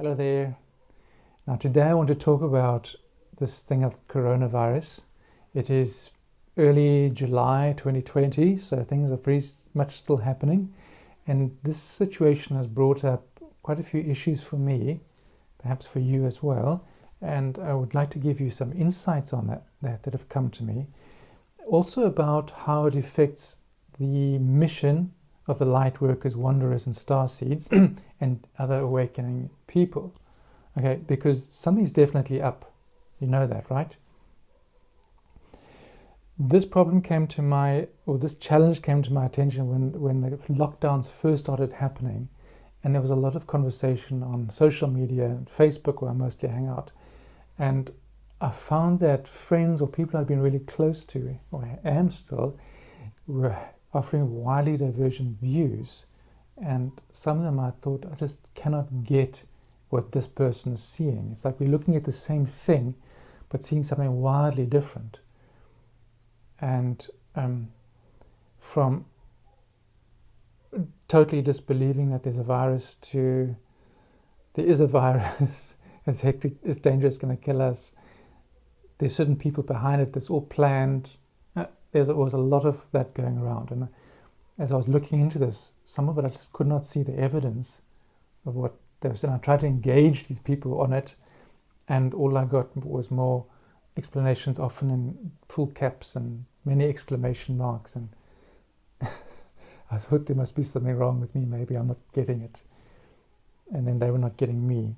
Hello there. Now today I want to talk about this thing of coronavirus. It is early July 2020, so things are pretty much still happening. And this situation has brought up quite a few issues for me, perhaps for you as well. And I would like to give you some insights on that have come to me. Also about how it affects the mission of the Lightworkers, Wanderers and Starseeds and other awakening people. Okay, because something's definitely up. You know that, right? This problem came to this challenge came to my attention when the lockdowns first started happening, and there was a lot of conversation on social media and Facebook, where I mostly hang out. And I found that friends or people I'd been really close to, or I am still, were offering widely divergent views. And some of them I thought, I just cannot get what this person is seeing. It's like we're looking at the same thing, but seeing something wildly different. And from totally disbelieving that there's a virus to there is a virus, it's hectic, it's dangerous, going to kill us. There's certain people behind it that's all planned. There was a lot of that going around. And as I was looking into this, some of it I just could not see the evidence of what they were saying. I tried to engage these people on it, and all I got was more explanations, often in full caps and many exclamation marks. And I thought there must be something wrong with me. Maybe I'm not getting it. And then they were not getting me.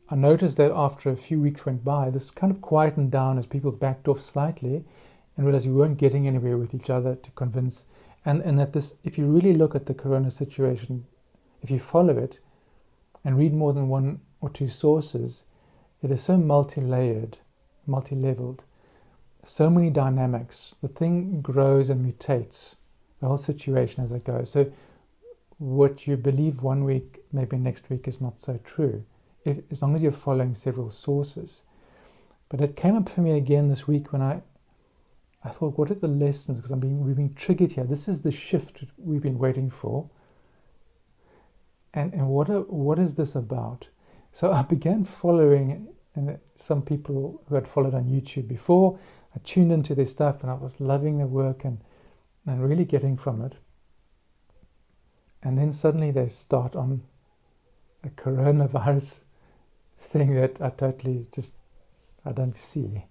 I noticed that after a few weeks went by, this kind of quietened down as people backed off slightly and realized we weren't getting anywhere with each other to convince. And that this, if you really look at the corona situation, if you follow it and read more than one or two sources, it is so multi-layered, multi-leveled, so many dynamics. The thing grows and mutates, the whole situation as it goes. So what you believe one week, maybe next week is not so true, as long as you're following several sources. But it came up for me again this week when I thought, what are the lessons? Because we've been triggered here. This is the shift we've been waiting for. And what is this about? So I began following some people who had followed on YouTube before. I tuned into their stuff and I was loving their work and really getting from it. And then suddenly they start on a coronavirus thing that I don't see.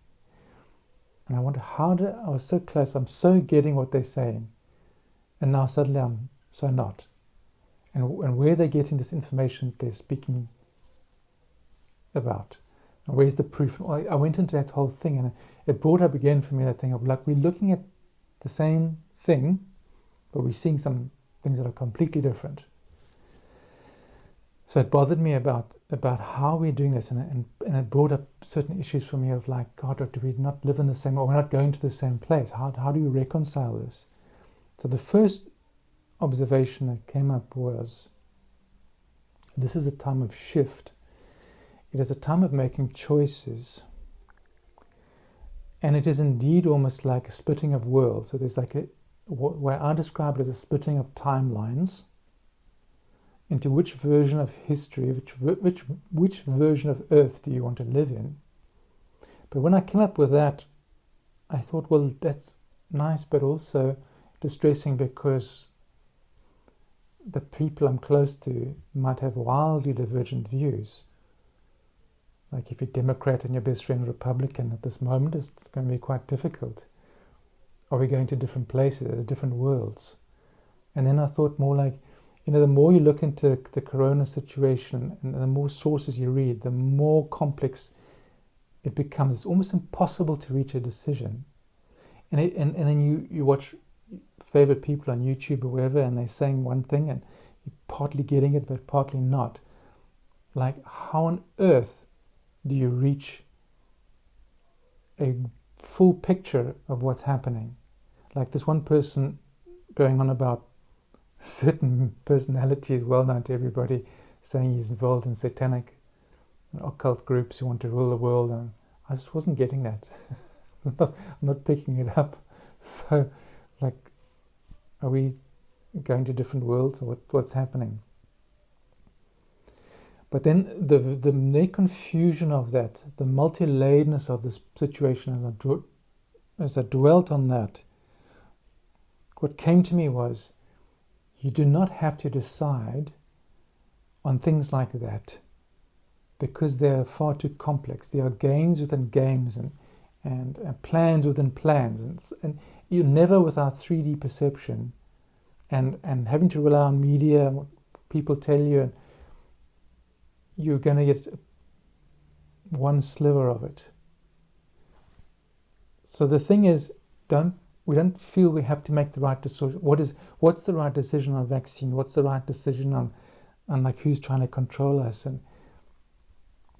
And I wonder I was so close, I'm so getting what they're saying. And now suddenly I'm so not. And where they're getting this information they're speaking about. And where's the proof? I went into that whole thing and it brought up again for me that thing of like we're looking at the same thing, but we're seeing some things that are completely different. So it bothered me about how we're doing this, and it brought up certain issues for me of like, God, do we not live in the same, or we're not going to the same place? How do you reconcile this? So the first observation that came up was, this is a time of shift. It is a time of making choices. And it is indeed almost like a splitting of worlds. So there's like where I describe it as a splitting of timelines into which version of history, which version of Earth do you want to live in. But when I came up with that, I thought, well, that's nice, but also distressing because the people I'm close to might have wildly divergent views. Like if you're Democrat and your best friend Republican at this moment, it's going to be quite difficult. Are we going to different places, different worlds? And then I thought more like, the more you look into the corona situation and the more sources you read, the more complex it becomes. It's almost impossible to reach a decision. And then you watch favorite people on YouTube or wherever, and they're saying one thing and you're partly getting it, but partly not. Like, how on earth do you reach a full picture of what's happening? Like this one person going on about certain personalities well known to everybody, saying he's involved in satanic and occult groups who want to rule the world, and I just wasn't getting that. I'm not picking it up. So, like, are we going to different worlds, or what's happening? But then the confusion of that, the multi-layeredness of this situation, as I dwelt on that, what came to me was, you do not have to decide on things like that, because they are far too complex. There are games within games and plans within plans, and you're never without 3D perception, and having to rely on media and what people tell you, and you're going to get one sliver of it. So the thing is, we don't feel we have to make the right decision. What's the right decision on vaccine? What's the right decision on like who's trying to control us? And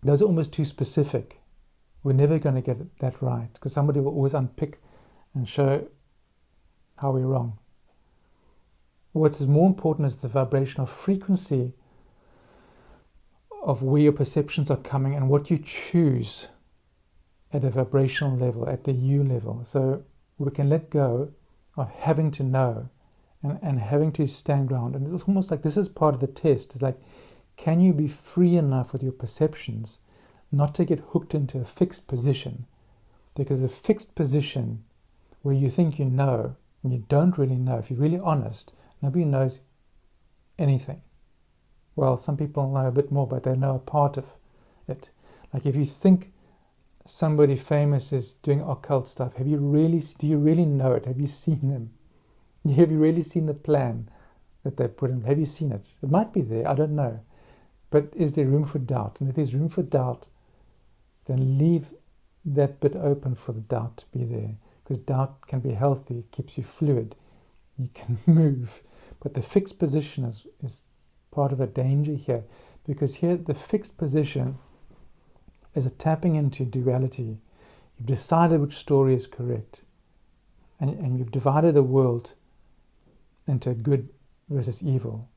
those are almost too specific. We're never going to get that right, because somebody will always unpick and show how we're wrong. What is more important is the vibrational frequency of where your perceptions are coming and what you choose at a vibrational level, at the U level. So we can let go of having to know and having to stand ground. And it's almost like this is part of the test. It's like, can you be free enough with your perceptions not to get hooked into a fixed position? Because a fixed position where you think you know and you don't really know, if you're really honest, nobody knows anything. Well, some people know a bit more, but they know a part of it. Like if you think somebody famous is doing occult stuff, do you really know it? Have you seen them? Have you really seen the plan that they put in? Have you seen it? It might be there, I don't know. But is there room for doubt? And if there's room for doubt, then leave that bit open for the doubt to be there. Because doubt can be healthy, it keeps you fluid, you can move. But the fixed position is part of a danger here, because here the fixed position is a tapping into duality. You've decided which story is correct, and you've divided the world into good versus evil.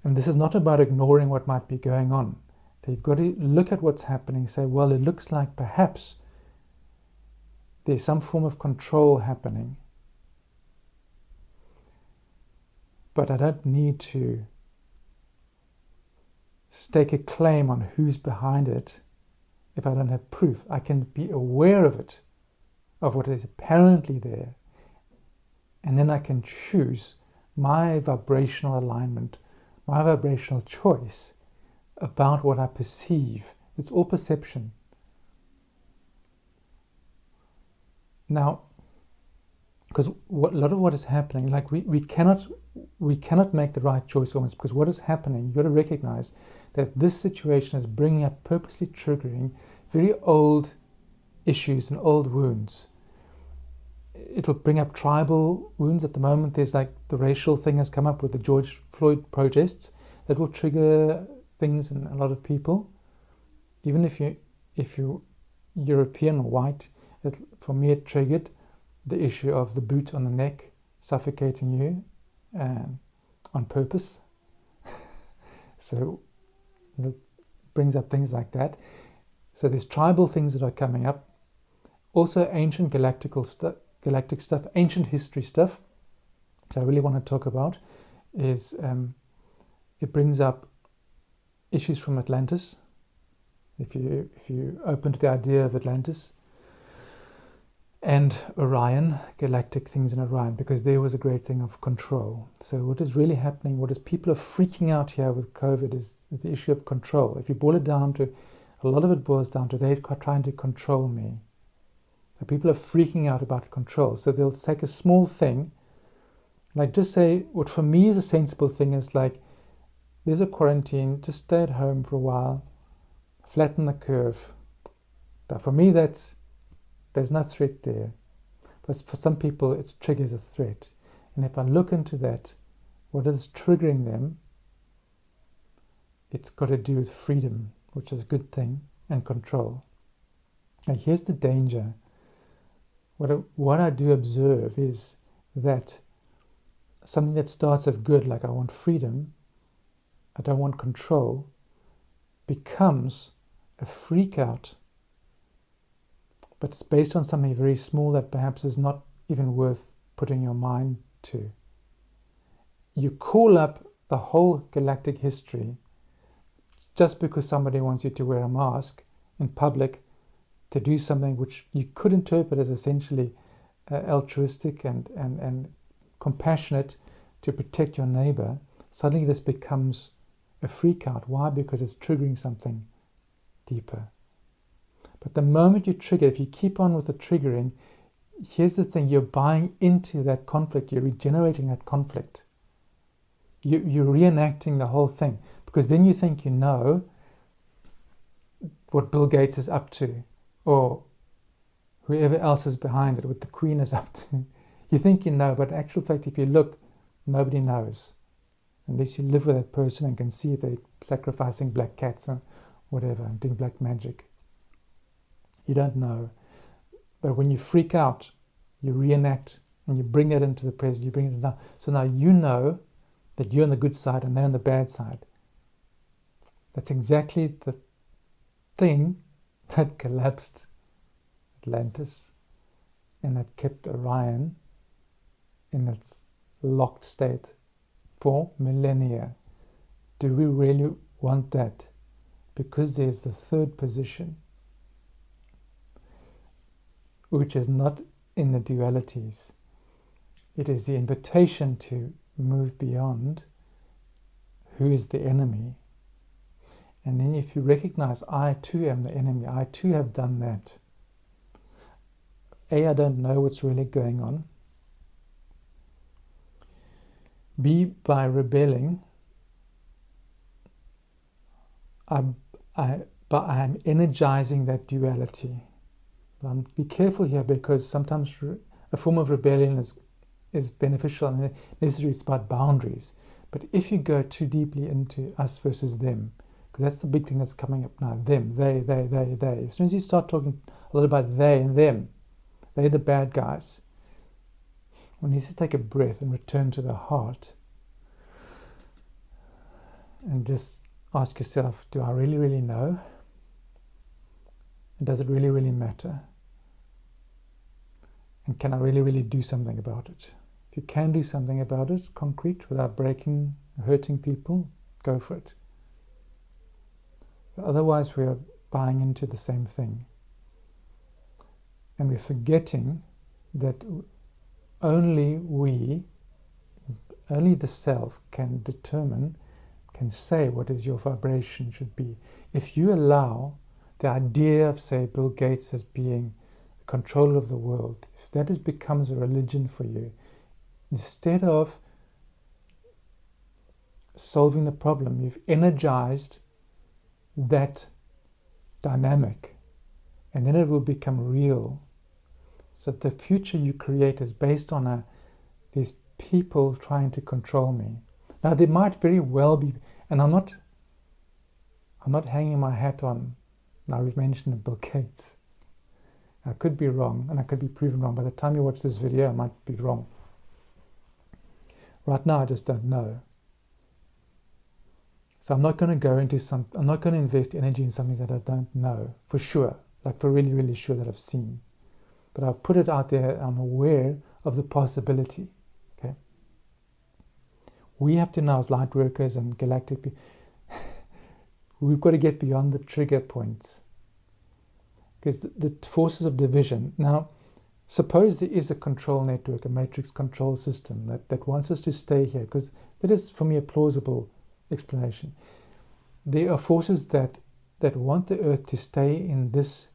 And this is not about ignoring what might be going on. So you've got to look at what's happening, say, well, it looks like perhaps there's some form of control happening, but I don't need to stake a claim on who's behind it if I don't have proof. I can be aware of it, of what is apparently there, and then I can choose my vibrational alignment, my vibrational choice about what I perceive. It's all perception. Now, because a lot of what is happening, like we cannot make the right choice almost, because what is happening, you've got to recognize that this situation is bringing up, purposely triggering very old issues and old wounds. It'll bring up tribal wounds. At the moment, there's like the racial thing has come up with the George Floyd protests that will trigger things in a lot of people. Even if you're European or white, for me it triggered the issue of the boot on the neck suffocating you on purpose. So that brings up things like that. So there's tribal things that are coming up. Also ancient galactic stuff, ancient history stuff, which I really want to talk about, is it brings up issues from Atlantis. If you open to the idea of Atlantis and Orion, galactic things in Orion, because there was a great thing of control. So what is really happening, people are freaking out here with COVID is the issue of control. If you boil it down to, a lot of it boils down to they're trying to control me. So people are freaking out about control. So they'll take a small thing, like just say, what for me is a sensible thing is like, there's a quarantine, just stay at home for a while, flatten the curve. Now for me, there's no threat there. But for some people, it triggers a threat. And if I look into that, what is triggering them, it's got to do with freedom, which is a good thing, and control. Now here's the danger. What I do observe is that something that starts off good, like I want freedom, I don't want control, becomes a freak out, but it's based on something very small that perhaps is not even worth putting your mind to. You call up the whole galactic history, just because somebody wants you to wear a mask in public to do something which you could interpret as essentially altruistic and compassionate to protect your neighbor, suddenly this becomes a freak out. Why? Because it's triggering something deeper. But the moment you trigger, if you keep on with the triggering, here's the thing, you're buying into that conflict, you're regenerating that conflict. You're reenacting the whole thing, because then you think you know what Bill Gates is up to, or whoever else is behind it, what the Queen is up to. You think you know, but in actual fact, if you look, nobody knows. Unless you live with that person and can see they're sacrificing black cats or whatever, and doing black magic. You don't know. But when you freak out, you reenact and you bring it into the present, you bring it now. So now you know that you're on the good side and they're on the bad side. That's exactly the thing that collapsed Atlantis and that kept Orion in its locked state for millennia. Do we really want that? Because there's the third position, which is not in the dualities. It is the invitation to move beyond who is the enemy. And then if you recognize, I too am the enemy, I too have done that. A, I don't know what's really going on. B, by rebelling, I am energizing that duality. Be careful here, because sometimes a form of rebellion is beneficial and necessary. It's about boundaries. But if you go too deeply into us versus them, because that's the big thing that's coming up now, them, they. As soon as you start talking a lot about they and them, they're the bad guys. One needs to take a breath and return to the heart and just ask yourself, do I really, really know? And does it really, really matter? And can I really, really do something about it? If you can do something about it, concrete, without breaking, hurting people, go for it. But otherwise, we are buying into the same thing. And we're forgetting that only the self can determine, can say what is your vibration should be. If you allow the idea of, say, Bill Gates as being the controller of the world, if that becomes a religion for you, instead of solving the problem, you've energized that dynamic, and then it will become real. So the future you create is based on these people trying to control me. Now there might very well be, and I'm not hanging my hat on. Now we've mentioned Bill Gates. I could be wrong, and I could be proven wrong. By the time you watch this video, I might be wrong. Right now, I just don't know. So I'm not going to go into I'm not going to invest energy in something that I don't know for sure, like for really, really sure that I've seen. But I'll put it out there. I'm aware of the possibility. Okay. We have to now, as light workers and galactic people, we've got to get beyond the trigger points. Because the forces of division. Now, suppose there is a control network, a matrix control system that wants us to stay here, because that is, for me, a plausible explanation. There are forces that want the earth to stay in this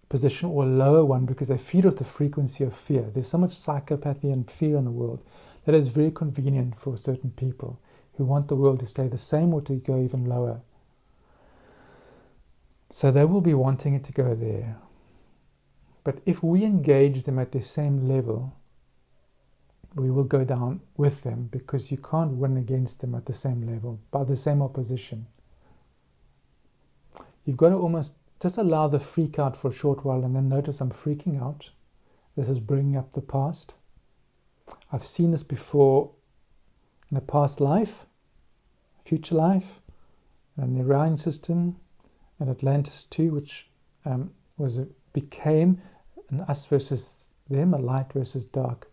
position or a lower one, because they feed off the frequency of fear. There's so much psychopathy and fear in the world that is very convenient for certain people who want the world to stay the same or to go even lower. So they will be wanting it to go there. But if we engage them at the same level, we will go down with them, because you can't win against them at the same level, by the same opposition. You've got to almost just allow the freak out for a short while, and then notice I'm freaking out. This is bringing up the past. I've seen this before in a past life, future life, and the Orion system, and Atlantis too, which became an us versus them, a light versus dark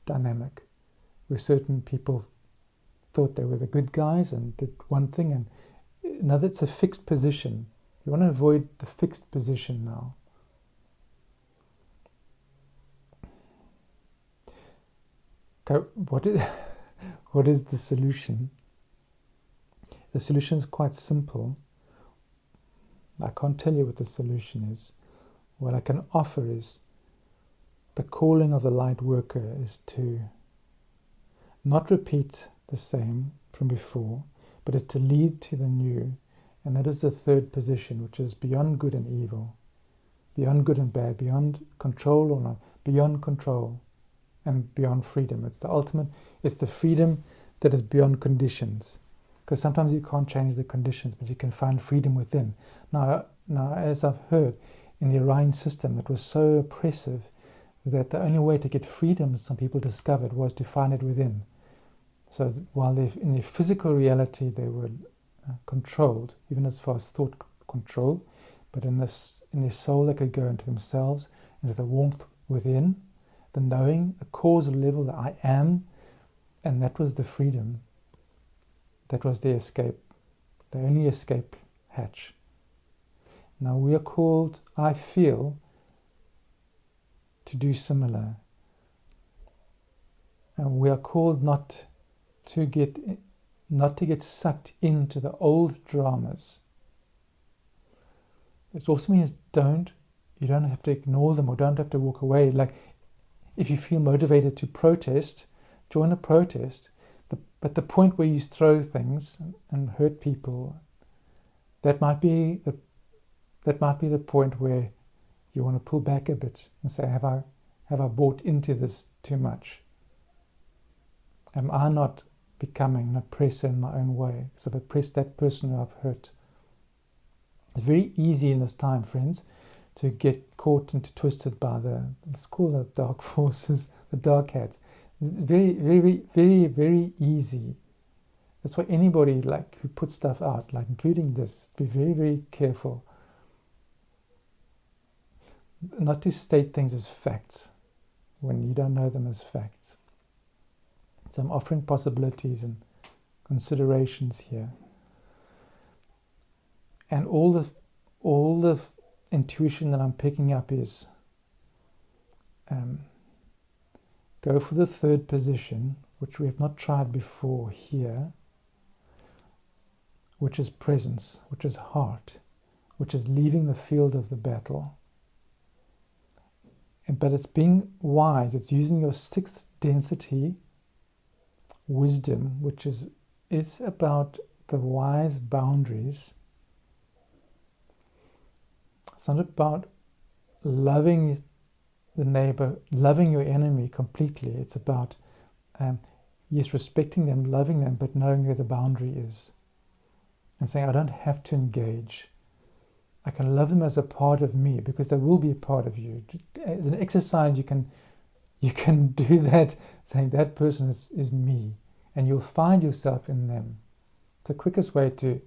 dynamic, where certain people thought they were the good guys and did one thing, and now that's a fixed position. You want to avoid the fixed position now. Okay, what is the solution? The solution is quite simple. I can't tell you what the solution is. What I can offer is the calling of the light worker is to not repeat the same from before, but is to lead to the new. And that is the third position, which is beyond good and evil, beyond good and bad, beyond control or not, beyond control and beyond freedom. It's the ultimate, it's the freedom that is beyond conditions. Because sometimes you can't change the conditions, but you can find freedom within. Now, as I've heard, in the Orion system, it was so oppressive that the only way to get freedom, some people discovered, was to find it within. So while in their physical reality they were controlled, even as far as thought control, but in their soul they could go into themselves, into the warmth within, the knowing, the causal level, the I am, and that was the freedom. That was the escape, the only escape hatch. Now we are called, I feel, to do similar. And we are called not to get sucked into the old dramas. It also means you don't have to ignore them or don't have to walk away. Like if you feel motivated to protest, join a protest. But the point where you throw things and hurt people, that might be the point where you want to pull back a bit and say, have I bought into this too much? Am I not becoming an oppressor in my own way? Because I've oppressed that person who I've hurt. It's very easy in this time, friends, to get caught and twisted by let's call it dark forces, the dark hats. It's very, very, very, very easy. That's why anybody who puts stuff out, including this, be very, very careful not to state things as facts when you don't know them as facts. So I'm offering possibilities and considerations here. And all the intuition that I'm picking up is go for the third position, which we have not tried before here, which is presence, which is heart, which is leaving the field of the battle. But it's being wise, it's using your sixth density wisdom, which is about the wise boundaries. It's not about loving the neighbor, loving your enemy completely. It's about, yes, respecting them, loving them, but knowing where the boundary is. And saying, I don't have to engage. I can love them as a part of me, because they will be a part of you. As an exercise, you can do that, saying that person is me, and you'll find yourself in them. It's the quickest way to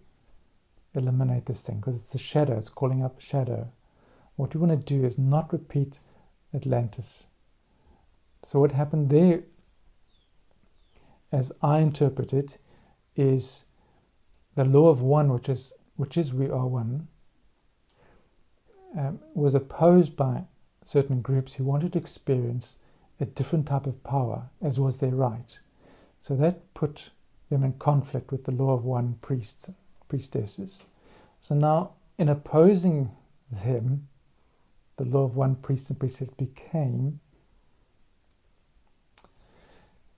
eliminate this thing, because it's a shadow, it's calling up shadow. What you want to do is not repeat Atlantis. So what happened there, as I interpret it, is the law of one, which is we are one, was opposed by certain groups who wanted to experience a different type of power, as was their right. So that put them in conflict with the law of one priestesses. So now, in opposing them, the law of one priest and priestess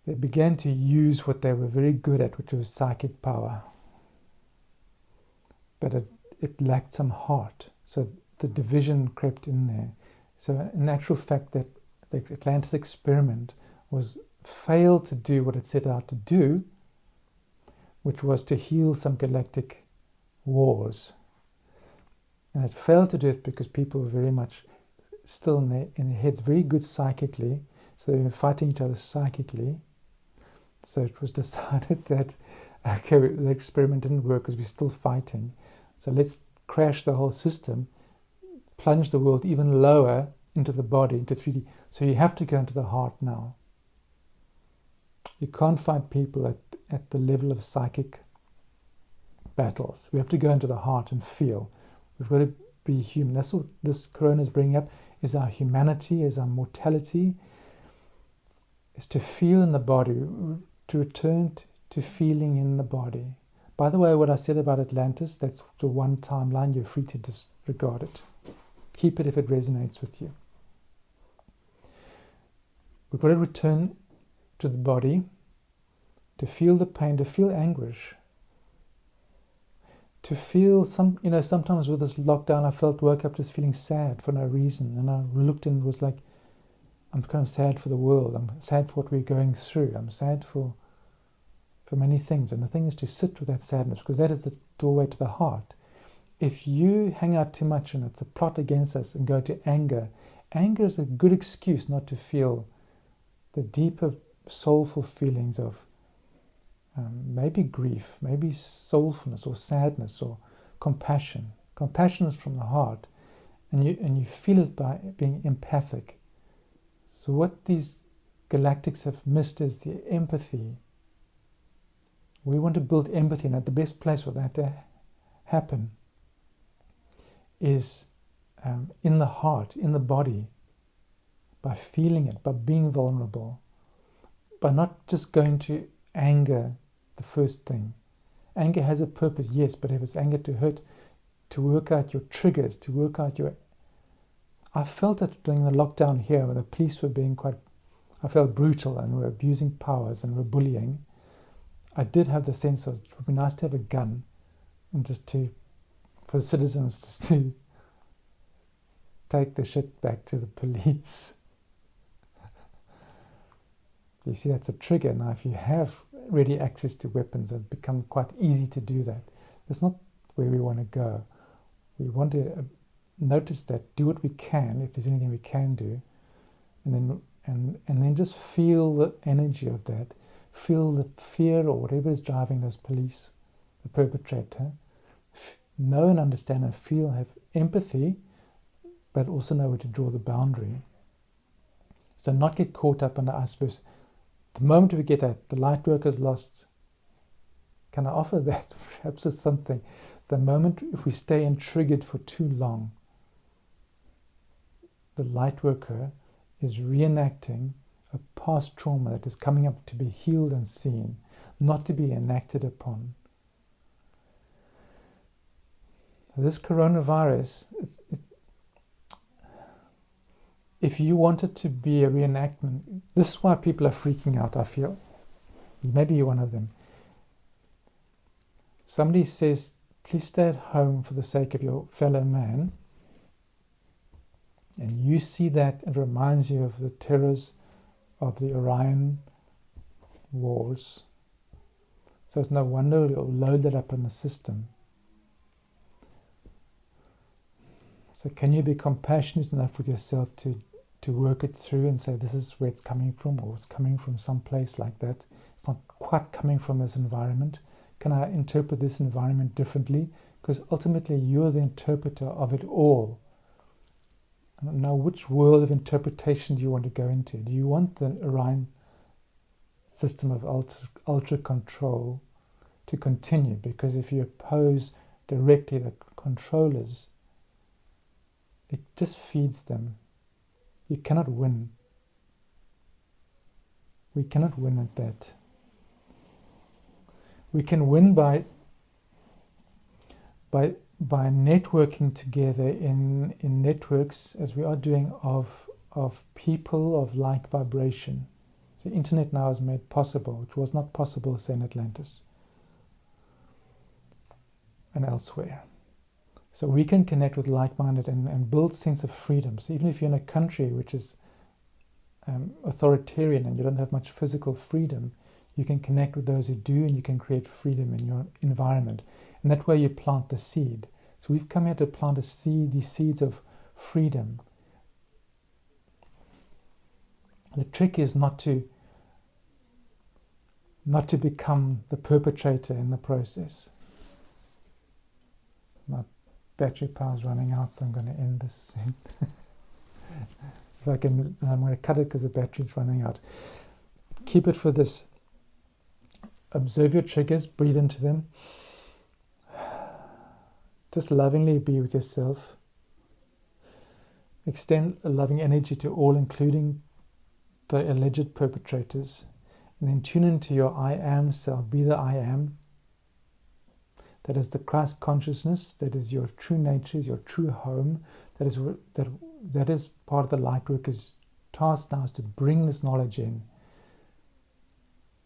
they began to use what they were very good at, which was psychic power. But it lacked some heart. So the division crept in there. So in actual fact, that the Atlantis experiment failed to do what it set out to do, which was to heal some galactic wars. And it failed to do it because people were very much still in their heads, very good psychically. So they were fighting each other psychically. So it was decided that, okay, the experiment didn't work because we're still fighting. So let's crash the whole system, plunge the world even lower into the body, into 3D. So you have to go into the heart now. You can't fight people at the level of psychic battles. We have to go into the heart and feel. We've got to be human. That's what this corona is bringing up, is our humanity, is our mortality, is to feel in the body, to return to feeling in the body. By the way, what I said about Atlantis, that's the one timeline. You're free to disregard it. Keep it if it resonates with you. We've got to return to the body, to feel the pain, to feel anguish, to feel sometimes with this lockdown, woke up just feeling sad for no reason. And I looked and was like, I'm kind of sad for the world. I'm sad for what we're going through. I'm sad for many things. And the thing is to sit with that sadness, because that is the doorway to the heart. If you hang out too much and it's a plot against us and go to anger, anger is a good excuse not to feel the deeper soulful feelings of maybe grief, maybe soulfulness or sadness or compassion. Compassion is from the heart, and you feel it by being empathic. So what these galactics have missed is the empathy. We want to build empathy, and the best place for that to happen is in the heart, in the body, by feeling it, by being vulnerable, by not just going to anger the first thing. Anger has a purpose, yes, but if it's anger to hurt, to work out your triggers, to work out your... I felt it during the lockdown here, where the police were being I felt brutal and were abusing powers and were bullying. I did have the sense of, it would be nice to have a gun and for citizens just to take the shit back to the police. You see, that's a trigger. Now, if you have ready access to weapons, it's become quite easy to do that. That's not where we want to go. We want to notice that, do what we can, if there's anything we can do, and then just feel the energy of that. Feel the fear or whatever is driving those police, the perpetrator. Know and understand and feel, have empathy, but also know where to draw the boundary. So not get caught up in the iceberg. The moment we get at the Lightworkers lost, can I offer that? Perhaps it's something. The moment if we stay triggered for too long, the Lightworker is reenacting a past trauma that is coming up to be healed and seen, not to be enacted upon. This coronavirus, if you want it to be a reenactment, this is why people are freaking out, I feel. Maybe you're one of them. Somebody says, please stay at home for the sake of your fellow man. And you see that, it reminds you of the terrors of the Orion wars. So it's no wonder it'll load that up in the system. So can you be compassionate enough with yourself to work it through and say, this is where it's coming from, or it's coming from some place like that. It's not quite coming from this environment. Can I interpret this environment differently? Because ultimately you're the interpreter of it all. Now, which world of interpretation do you want to go into? Do you want the Orion system of ultra control to continue? Because if you oppose directly the controllers, it just feeds them. You cannot win. We cannot win at that. We can win by networking together in networks, as we are doing, of people of like vibration. The internet now is made possible, which was not possible, say, in Atlantis and elsewhere. So we can connect with like-minded and build sense of freedom. So even if you're in a country which is authoritarian and you don't have much physical freedom, you can connect with those who do, and you can create freedom in your environment. And that way you plant the seed. So we've come here to plant a seed, these seeds of freedom. The trick is not to become the perpetrator in the process. My battery power is running out, so I'm going to end this soon. I'm going to cut it because the battery's running out. Keep it for this. observe your triggers, breathe into them. Just lovingly be with yourself. Extend a loving energy to all, including the alleged perpetrators. And then tune into your I am self. Be the I am. That is the Christ consciousness. That is your true nature, your true home. That is part of the Lightworkers' task now, is to bring this knowledge in,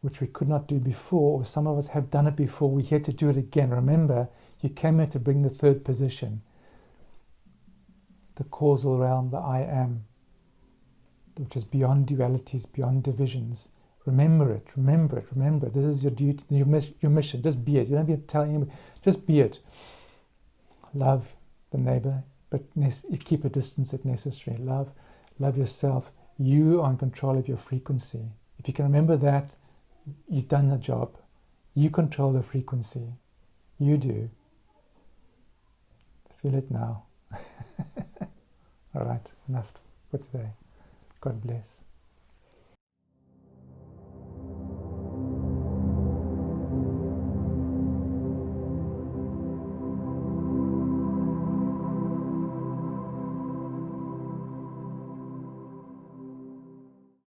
which we could not do before, or some of us have done it before. We're here to do it again. Remember, you came here to bring the third position, the causal realm, the I am, which is beyond dualities, beyond divisions. Remember it, remember it, remember it. This is your duty, your mission. Just be it. You don't have to tell anybody. Just be it. Love the neighbor, but you keep a distance if necessary. Love yourself. You are in control of your frequency. If you can remember that, you've done the job. You control the frequency. You do. Feel it now. All right, enough for today. God bless.